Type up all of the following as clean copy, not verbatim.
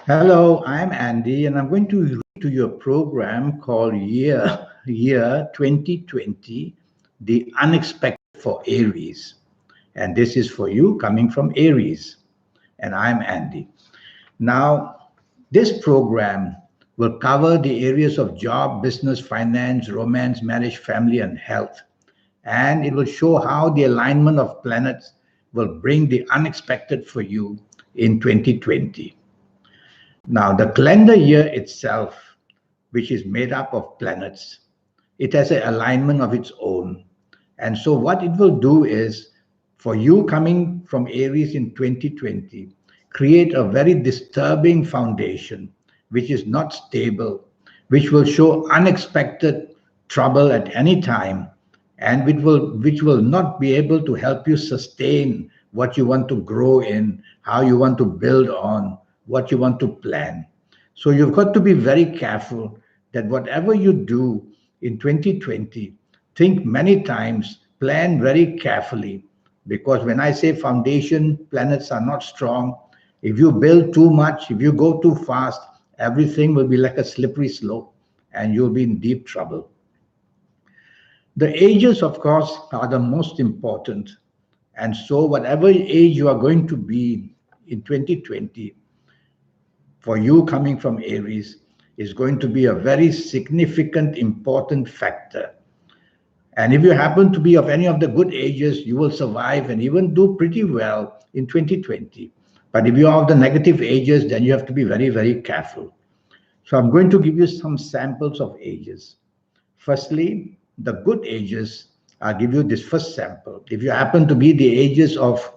Hello, I'm Andy, and I'm going to read to you a program called Year 2020, The Unexpected for Aries. And this is for you coming from Aries, and I'm Andy. Now, this program will cover the areas of job, business, finance, romance, marriage, family, and health. And it will show how the alignment of planets will bring the unexpected for you in 2020. Now, the calendar year itself, which is made up of planets, it has an alignment of its own. And so, what it will do is for you coming from Aries in 2020, create a very disturbing foundation, which is not stable, which will show unexpected trouble at any time, and which will not be able to help you sustain what you want to grow in, how you want to build on, what you want to plan. So you've got to be very careful that whatever you do in 2020, think many times, plan very carefully. Because when I say foundation planets are not strong, if you build too much, if you go too fast, everything will be like a slippery slope and you'll be in deep trouble. The ages, of course, are the most important. And so, whatever age you are going to be in 2020, for you coming from Aries, is going to be a very significant, important factor. And if you happen to be of any of the good ages, you will survive and even do pretty well in 2020. But if you are of the negative ages, then you have to be very, very careful. So I'm going to give you some samples of ages. Firstly, the good ages, I'll give you this first sample. If you happen to be the ages of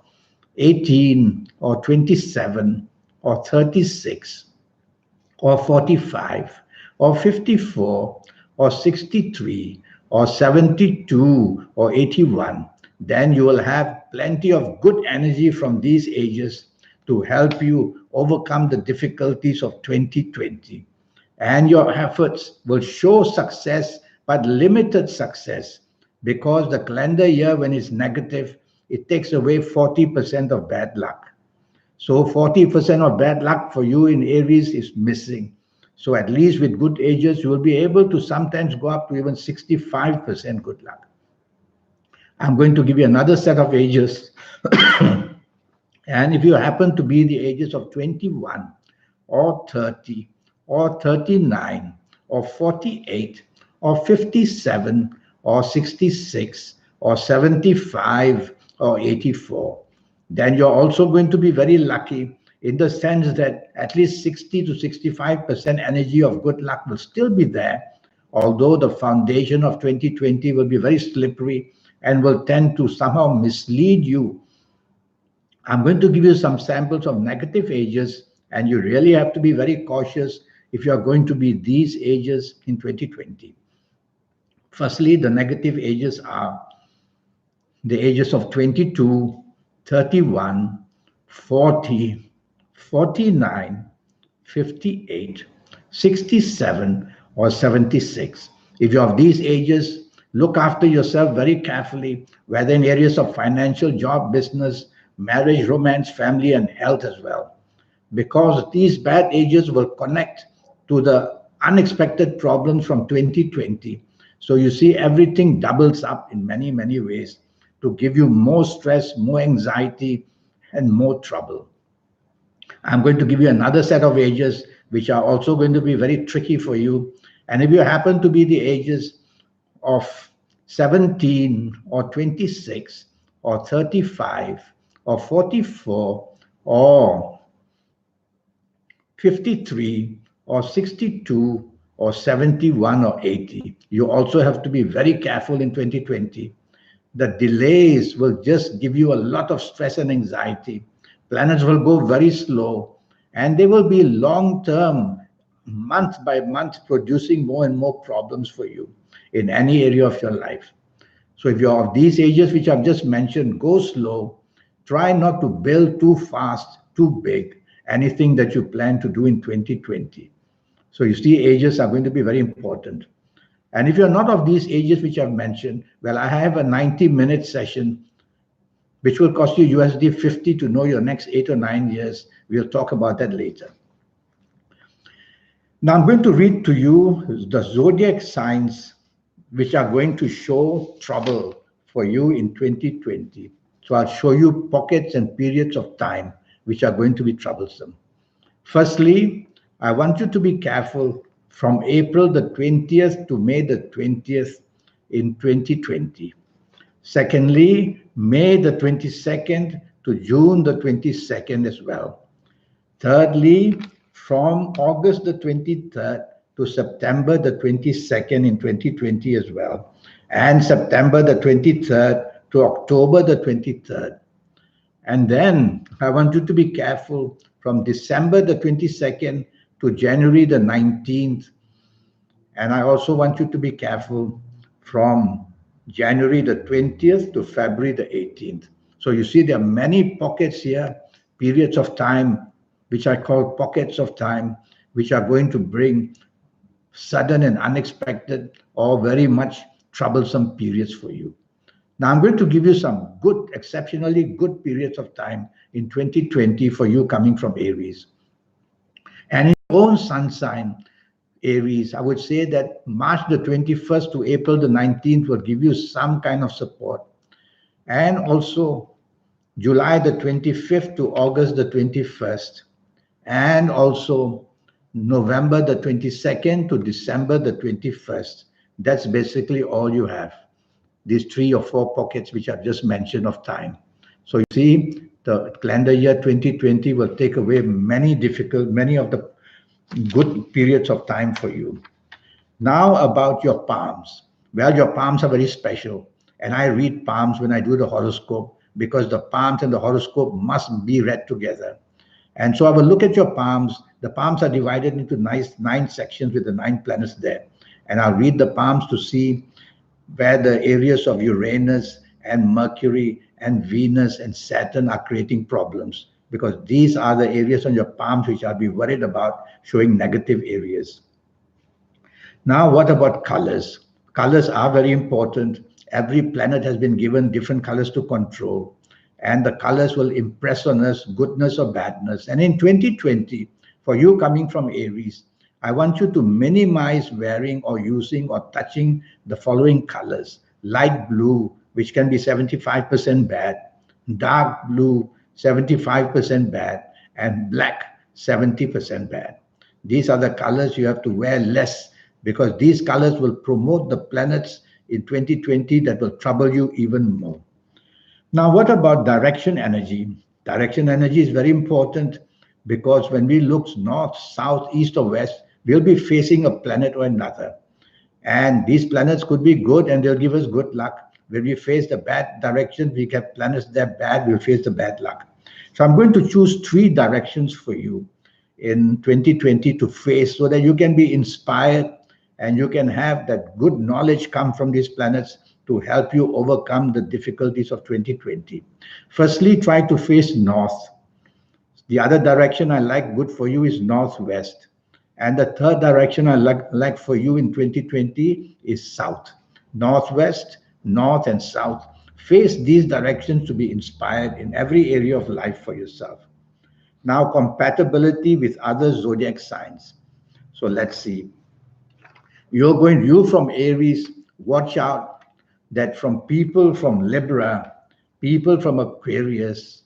18 or 27 or 36 or 45 or 54 or 63 or 72 or 81, then you will have plenty of good energy from these ages to help you overcome the difficulties of 2020. And your efforts will show success, but limited success, because the calendar year, when it's negative, it takes away 40% of bad luck. So 40% of bad luck for you in Aries is missing. So at least with good ages, you will be able to sometimes go up to even 65% good luck. I'm going to give you another set of ages. And if you happen to be the ages of 21 or 30 or 39 or 48 or 57 or 66 or 75 or 84, then you're also going to be very lucky in the sense that at least 60 to 65% energy of good luck will still be there, although the foundation of 2020 will be very slippery and will tend to somehow mislead you. I'm going to give you some samples of negative ages, and you really have to be very cautious if you are going to be these ages in 2020. Firstly, the negative ages are the ages of 22, 31, 40, 49, 58, 67, or 76. If you're of these ages, look after yourself very carefully, whether in areas of financial, job, business, marriage, romance, family, and health as well. Because these bad ages will connect to the unexpected problems from 2020. So you see, everything doubles up in many, many ways to give you more stress, more anxiety, and more trouble. I'm going to give you another set of ages which are also going to be very tricky for you. And if you happen to be the ages of 17 or 26 or 35 or 44 or 53 or 62 or 71 or 80, you also have to be very careful in 2020. The delays will just give you a lot of stress and anxiety. Planets will go very slow, and they will be long term, month by month, producing more and more problems for you in any area of your life. So if you're of these ages which I've just mentioned, go slow. Try not to build too fast, too big, anything that you plan to do in 2020. So you see, ages are going to be very important. And if you're not of these ages which I've mentioned, well, I have a 90-minute session which will cost you USD 50 to know your next 8 or 9 years. We'll talk about that later. Now I'm going to read to you the zodiac signs which are going to show trouble for you in 2020. So I'll show you pockets and periods of time which are going to be troublesome. Firstly, I want you to be careful from April the 20th to May the 20th in 2020. Secondly, May the 22nd to June the 22nd as well. Thirdly, from August the 23rd to September the 22nd in 2020 as well, and September the 23rd to October the 23rd. And then I want you to be careful from December the 22nd to January the 19th. And I also want you to be careful from January the 20th to February the 18th. So you see, there are many pockets here, periods of time, which I call pockets of time, which are going to bring sudden and unexpected or very much troublesome periods for you. Now, I'm going to give you some good, exceptionally good periods of time in 2020 for you coming from Aries. And in your own sun sign, Aries, I would say that March the 21st to April the 19th will give you some kind of support. And also July the 25th to August the 21st. And also November the 22nd to December the 21st. That's basically all you have. These 3 or 4 pockets which I've just mentioned of time. So you see, the calendar year 2020 will take away many of the good periods of time for you. Now about your palms. Well, your palms are very special. And I read palms when I do the horoscope because the palms and the horoscope must be read together. And so I will look at your palms. The palms are divided into 9 sections with the 9 planets there. And I'll read the palms to see where the areas of Uranus and Mercury and Venus and Saturn are creating problems, because these are the areas on your palms which I'll be worried about showing negative areas. Now, what about colors? Colors are very important. Every planet has been given different colors to control, and the colors will impress on us goodness or badness. And in 2020, for you coming from Aries, I want you to minimize wearing or using or touching the following colors: light blue, which can be 75% bad, dark blue, 75% bad, and black, 70% bad. These are the colors you have to wear less, because these colors will promote the planets in 2020 that will trouble you even more. Now, what about direction energy? Direction energy is very important because when we look north, south, east, or west, we'll be facing a planet or another. And these planets could be good and they'll give us good luck. When we face the bad direction, we get planets that are bad, we'll face the bad luck. So I'm going to choose 3 directions for you in 2020 to face so that you can be inspired and you can have that good knowledge come from these planets to help you overcome the difficulties of 2020. Firstly, try to face north. The other direction I like good for you is northwest. And the third direction I like for you in 2020 is south. Northwest, north, and south. Face these directions to be inspired in every area of life for yourself. Now, compatibility with other zodiac signs. So let's see. You from Aries, watch out that from people from Libra, people from Aquarius,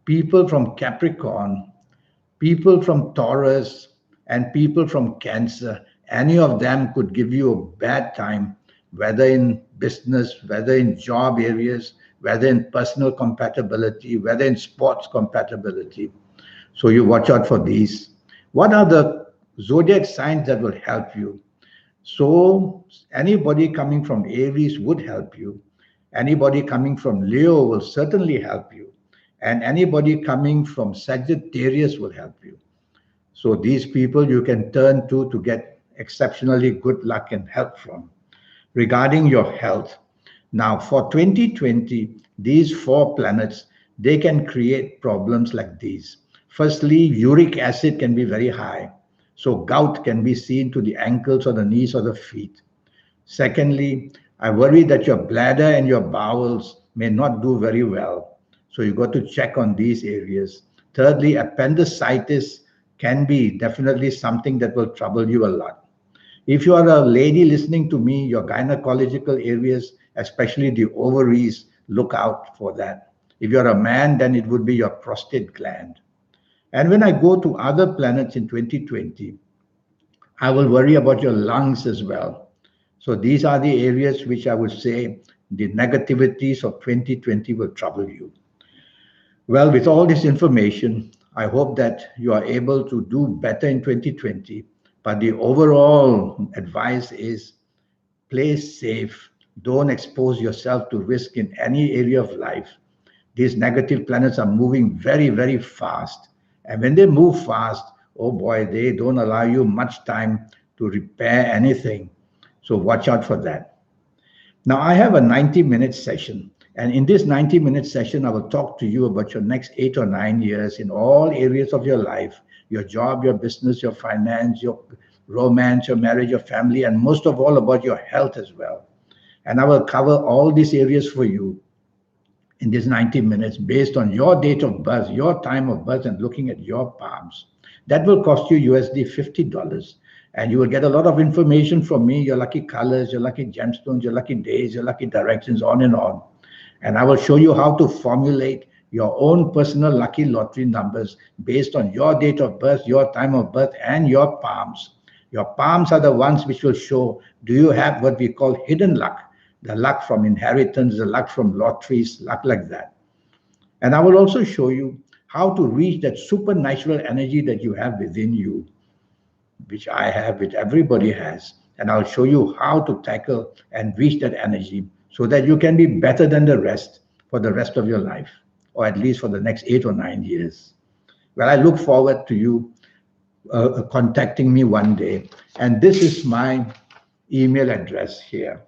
people from Capricorn, people from Taurus, and people from Cancer, any of them could give you a bad time, whether in business, whether in job areas, whether in personal compatibility, whether in sports compatibility. So you watch out for these. What are the zodiac signs that will help you? So anybody coming from Aries would help you. Anybody coming from Leo will certainly help you. And anybody coming from Sagittarius will help you. So these people you can turn to get exceptionally good luck and help from. Regarding your health, now for 2020, these 4 planets, they can create problems like these. Firstly, uric acid can be very high. So gout can be seen to the ankles or the knees or the feet. Secondly, I worry that your bladder and your bowels may not do very well. So you got to check on these areas. Thirdly, appendicitis can be definitely something that will trouble you a lot. If you are a lady listening to me, your gynecological areas, especially the ovaries, look out for that. If you're a man, then it would be your prostate gland. And when I go to other planets in 2020, I will worry about your lungs as well. So these are the areas which I would say the negativities of 2020 will trouble you. Well, with all this information, I hope that you are able to do better in 2020. But the overall advice is play safe. Don't expose yourself to risk in any area of life. These negative planets are moving very, very fast. And when they move fast, oh boy, they don't allow you much time to repair anything. So watch out for that. Now, I have a 90-minute session. And in this 90-minute session, I will talk to you about your next 8 or 9 years in all areas of your life, your job, your business, your finance, your romance, your marriage, your family, and most of all about your health as well. And I will cover all these areas for you in these 90 minutes based on your date of birth, your time of birth, and looking at your palms. That will cost you USD $50. And you will get a lot of information from me, your lucky colors, your lucky gemstones, your lucky days, your lucky directions, on and on. And I will show you how to formulate your own personal lucky lottery numbers based on your date of birth, your time of birth, and your palms. Your palms are the ones which will show, do you have what we call hidden luck? The luck from inheritance, the luck from lotteries, luck like that. And I will also show you how to reach that supernatural energy that you have within you, which I have, which everybody has. And I'll show you how to tackle and reach that energy so that you can be better than the rest for the rest of your life, or at least for the next 8 or 9 years. Well, I look forward to you contacting me one day. And this is my email address here.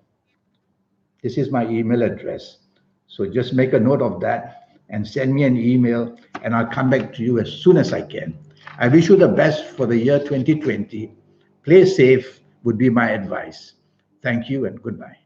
This is my email address. So just make a note of that and send me an email, and I'll come back to you as soon as I can. I wish you the best for the year 2020. Play safe would be my advice. Thank you and goodbye.